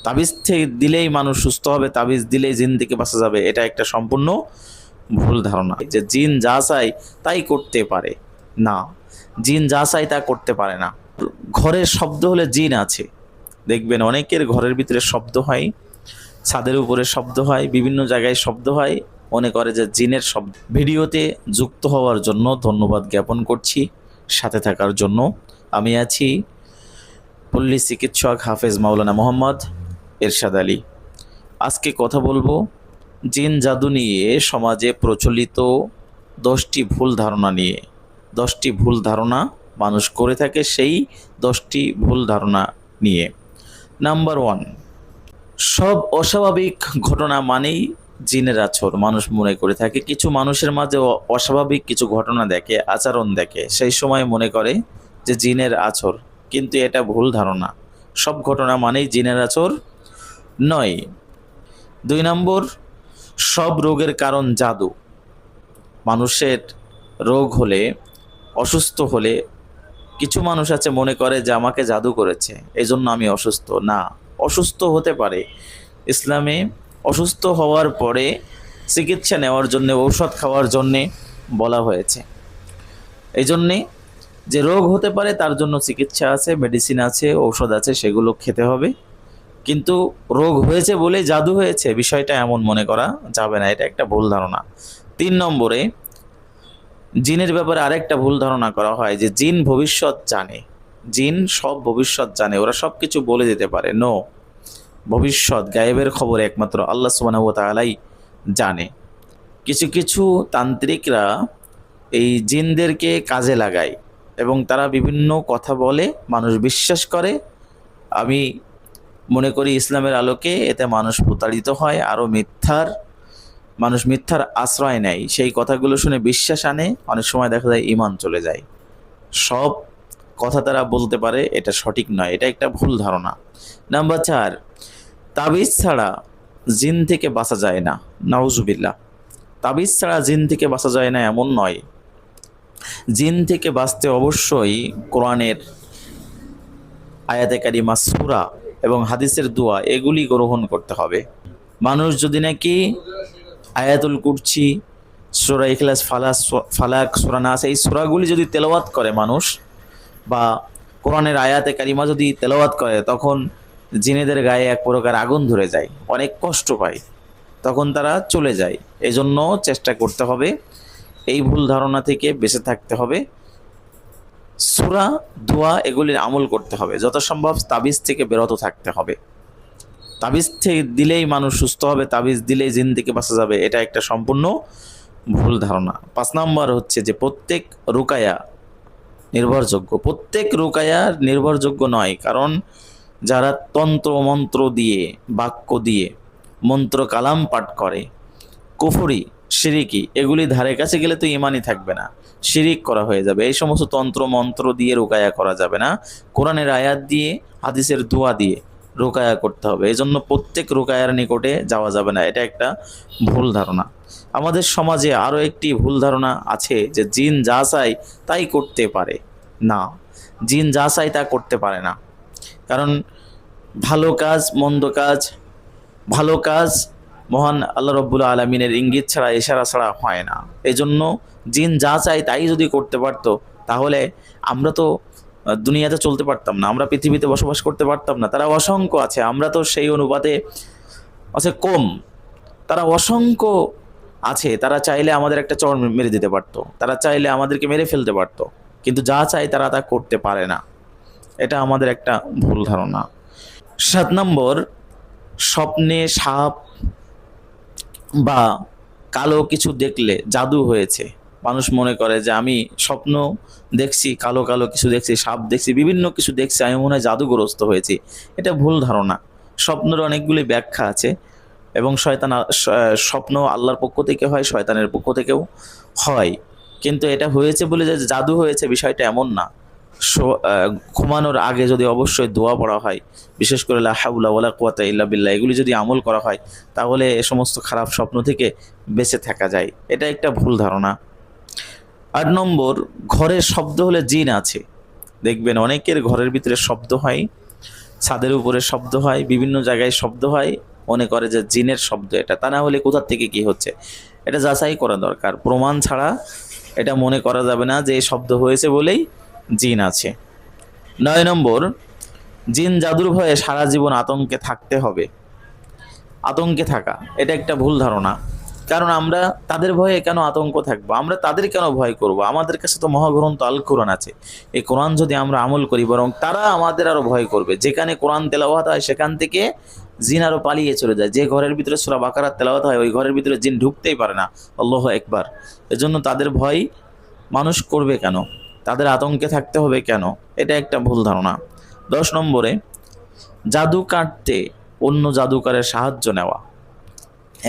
তাবিজ থেকে দিলেই মানুষ সুস্থ হবে, তাবিজ দিলেই জিন থেকে বাঁচা যাবে, এটা একটা সম্পূর্ণ ভুল ধারণা। যে জিন যা চায় তাই করতে পারে না, জিন যা চায় তা করতে পারে না। ঘরের শব্দ হলে জিন আছে, দেখবেন অনেকের ঘরের ভিতরে শব্দ হয়, ছাদের উপরে শব্দ হয়, বিভিন্ন জায়গায় শব্দ হয়, মনে করে যে জিনের শব্দ। ভিডিওতে যুক্ত হওয়ার জন্য ধন্যবাদ জ্ঞাপন করছি, সাথে থাকার জন্য। আমি আছি পল্লী চিকিৎসক হাফেজ মাওলানা মোহাম্মদ এরশাদ আলী। আজকে কথা বলবো জিন জাদু নিয়ে সমাজে প্রচলিত 10টি ভুল ধারণা নিয়ে। 10টি ভুল ধারণা মানুষ করে থাকে, সেই 10টি ভুল ধারণা নিয়ে। নাম্বার 1, সব অস্বাভাবিক ঘটনা মানেই জিনের আছর মানুষ মনে করে থাকে। কিছু মানুষের মাঝে অস্বাভাবিক কিছু ঘটনা দেখে, আচরণ দেখে, সেই সময় মনে করে যে জিনের আছর, কিন্তু এটা ভুল ধারণা। সব ঘটনা মানেই জিনের আছর নয়। 2 নম্বর, সব রোগের কারণ জাদু। মানুষের রোগ হলে, অসুস্থ হলে কিছু মানুষ আছে মনে করে যে আমাকে জাদু করেছে এই জন্য আমি অসুস্থ। না, অসুস্থ হতে পারে। ইসলামে অসুস্থ হওয়ার পরে চিকিৎসা নেওয়ার জন্য, ঔষধ খাওয়ার জন্যে বলা হয়েছে। এই জন্যে যে রোগ হতে পারে তার জন্য চিকিৎসা আছে, মেডিসিন আছে, ঔষধ আছে, সেগুলো খেতে হবে। কিন্তু রোগ হয়েছে বলে জাদু হয়েছে, বিষয়টা এমন মনে করা যাবে না, এটা একটা ভুল ধারণা। 3 নম্বরে, জিনের ব্যাপারে আরেকটা ভুল ধারণা করা হয় যে জিন ভবিষ্যৎ জানে। জিন সব ভবিষ্যৎ জানে, ওরা সব কিছু বলে দিতে পারে। নো, ভবিষ্যৎ গায়েবের খবর একমাত্র আল্লাহ সুবহানাহু ওয়া তাআলাই জানে। কিছু কিছু তান্ত্রিকরা এই জিনদেরকে কাজে লাগায় এবং তারা বিভিন্ন কথা বলে, মানুষ বিশ্বাস করে। আমি মনে করি ইসলামের আলোকে এতে মানুষ প্রতারিত হয়, আরও মানুষ মিথ্যার আশ্রয় নেয়, সেই কথাগুলো শুনে বিশ্বাস আনে, অনেক সময় দেখা যায় ঈমান চলে যায়। সব কথা তারা বলতে পারে, এটা সঠিক নয়, এটা একটা ভুল ধারণা। নাম্বার 4, তাবিজ ছাড়া জিন থেকে বাঁচা যায় না। নাউজুবিল্লাহ, তাবিজ ছাড়া জিন থেকে বাঁচা যায় না এমন নয়। জিন থেকে বাঁচতে অবশ্যই কোরআনের আয়াতে কারিমা, সূরা এবং হাদিসের দোয়া এগুলি গ্রহণ করতে হবে। মানুষ যদি নাকি আয়াতুল কুরসি, সূরা ইখলাস, ফালাক, সূরা নাস, এই সূরাগুলি যদি তেলাওয়াত করে মানুষ, বা কোরআনের আয়াতে কারিমা যদি তেলাওয়াত করে, তখন জিনেদের গায়ে এক প্রকার আগুন ধরে যায়, অনেক কষ্ট পায়, তখন তারা চলে যায়। এজন্য চেষ্টা করতে হবে, এই ভুল ধারণা থেকে বেঁচে থাকতে হবে। সূরা, দোয়া এগুলির আমল করতে হবে, যত সম্ভব তাবিজ থেকে বিরত থাকতে হবে। তাবিজ থেকে দিলেই মানুষ সুস্থ হবে, তাবিজ দিলেই জিন থেকে বাঁচা যাবে, এটা একটা সম্পূর্ণ ভুল ধারণা। 5 নম্বর হচ্ছে যে প্রত্যেক রুকায়া নির্ভরযোগ্য। প্রত্যেক রুকায়া নির্ভরযোগ্য নয়, কারণ যারা তন্ত্র মন্ত্র দিয়ে, বাক্য দিয়ে মন্ত্র কালাম পাঠ করে, কুফরি, শিরিকি, এগুলি ধারে কাছে গেলে তো ইমানই থাকবে না, শিরিক করা হয়ে যাবে। এই সমস্ত তন্ত্র মন্ত্র দিয়ে রুকায়া করা যাবে না, কোরআনের আয়াত দিয়ে, হাদিসের দোয়া দিয়ে রুকায়া করতে হবে। এই জন্য প্রত্যেক রুকায়ার নিকটে যাওয়া যাবে না, এটা একটা ভুল ধারণা। আমাদের সমাজে আরও একটি ভুল ধারণা আছে যে জিন যা চায় তাই করতে পারে না, জিন যা চায় তা করতে পারে না। কারণ ভালো কাজ, মন্দ কাজ, ভালো কাজ মহান আল্লাহ রব্বুল আলমিনের ইঙ্গিত ছাড়া, ইশারা ছাড়া হয় না। এই জন্য জিন যা চায় তাই যদি করতে পারতো, তাহলে আমরা তো দুনিয়াতে চলতে পারতাম না, আমরা পৃথিবীতে বসবাস করতে পারতাম না। তারা অসংখ্য আছে, আমরা তো সেই অনুপাতে আছে কম। তারা অসংখ্য আছে, তারা চাইলে আমাদের একটা চড় মেরে দিতে পারতো, তারা চাইলে আমাদেরকে মেরে ফেলতে পারতো, কিন্তু যা চায় তারা তা করতে পারে না। এটা আমাদের একটা ভুল ধারণা। 7 নম্বর, স্বপ্নে সাপ বা কালো কিছু দেখলে জাদু হয়েছে। মানুষ মনে করে যে আমি স্বপ্ন দেখছি, কালো কালো কিছু দেখছি, সাপ দেখছি, বিভিন্ন কিছু দেখছি, আমি মনে হয় জাদুগ্রস্ত হয়েছি। এটা ভুল ধারণা। স্বপ্নের অনেকগুলি ব্যাখ্যা আছে এবং স্বপ্ন আল্লাহর পক্ষ থেকে হয়, শয়তানের পক্ষ থেকেও হয়, কিন্তু এটা হয়েছে বলে যে জাদু হয়েছে বিষয়টা এমন না। ঘুমানোর আগে যদি অবশ্যই দোয়া পড়া হয়, বিশেষ করে লা হাওলা ওয়ালা কুওয়াতা ইল্লা বিল্লাহ, এগুলি যদি আমল করা হয়, তাহলে এ সমস্ত খারাপ স্বপ্ন থেকে বেঁচে থাকা যায়। এটা একটা ভুল ধারণা। 8 নম্বর, ঘরের শব্দ হলে জিন আছে। দেখবেন অনেকের ঘরের ভিতরে শব্দ হয়, ছাদের উপরে শব্দ হয়, বিভিন্ন জায়গায় শব্দ হয়, মনে করে যে জিনের শব্দ এটা। তা না হলে কোথা থেকে কি হচ্ছে এটা যাচাই করা দরকার। প্রমাণ ছাড়া এটা মনে করা যাবে না যে এই শব্দ হয়েছে বলেই জিন আছে। 9 নম্বর, জিন জাদুর ভয়ে সারা জীবন আতঙ্কে থাকতে হবে। আতঙ্কে থাকা এটা একটা ভুল ধারণা। কারণ আমরা তাদের ভয়ে কেন আতঙ্ক থাকবো, আমরা তাদের কেন ভয় করব? আমাদের কাছে তো মহাগ্রন্থ আল কোরআন আছে। এই কোরআন যদি আমরা আমল করি, বরং তারা আমাদের আরো ভয় করবে। যেখানে কোরআন তেলাওয়াত হয় সেখান থেকে জিন আরো পালিয়ে চলে যায়। যে ঘরের ভিতরে সূরা বাকারা তেলাওয়াত হয় ওই ঘরের ভিতরে জিন ঢুকতেই পারে না। আল্লাহু আকবার। এজন্য তাদের ভয় মানুষ করবে কেন, তাদের আতঙ্কে থাকতে হবে কেন, এটা একটা ভুল ধারণা। 10 নম্বরে, জাদু কাটতে অন্য জাদুকরের সাহায্য নেওয়া।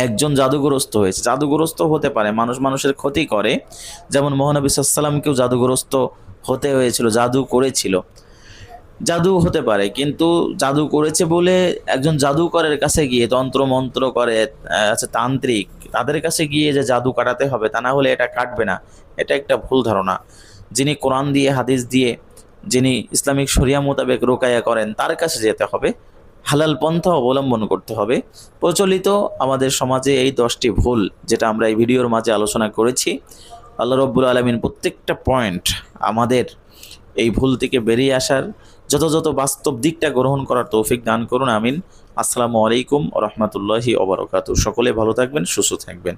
একজন জাদুগ্রস্ত হয়েছে, জাদুগ্রস্ত হতে পারে, মানুষ মানুষের ক্ষতি করে। যেমন মহানবী সাল্লাল্লাহু আলাইহি ওয়াসাল্লামকেও জাদুগ্রস্ত হতে হয়েছিল, জাদু করেছিল। জাদু হতে পারে, কিন্তু জাদু করেছে বলে একজন জাদুকরের কাছে গিয়ে, তন্ত্র মন্ত্র করে আছে তান্ত্রিক, তাদের কাছে গিয়ে যে জাদু কাটাতে হবে তা না হলে এটা কাটবে না, এটা একটা ভুল ধারণা। যিনি কোরআন দিয়ে হাদিস দিয়ে, যিনি ইসলামিক শরিয়া মোতাবেক রোকায়া করেন তার কাছে যেতে হবে, হালাল পন্থা অবলম্বন করতে হবে। প্রচলিত আমাদের সমাজে এই 10টি ভুল যেটা আমরা এই ভিডিওর মাঝে আলোচনা করেছি, আল্লাহ রব্বুল আলামিন প্রত্যেকটা পয়েন্ট আমাদের এই ভুল থেকে বেরিয়ে আসার যথাযথ বাস্তব দিকটা গ্রহণ করার তৌফিক দান করুন, আমিন। আসসালামু আলাইকুম ওয়া রাহমাতুল্লাহি ওয়া বারাকাতুহু। সকলে ভালো থাকবেন, সুস্থ থাকবেন।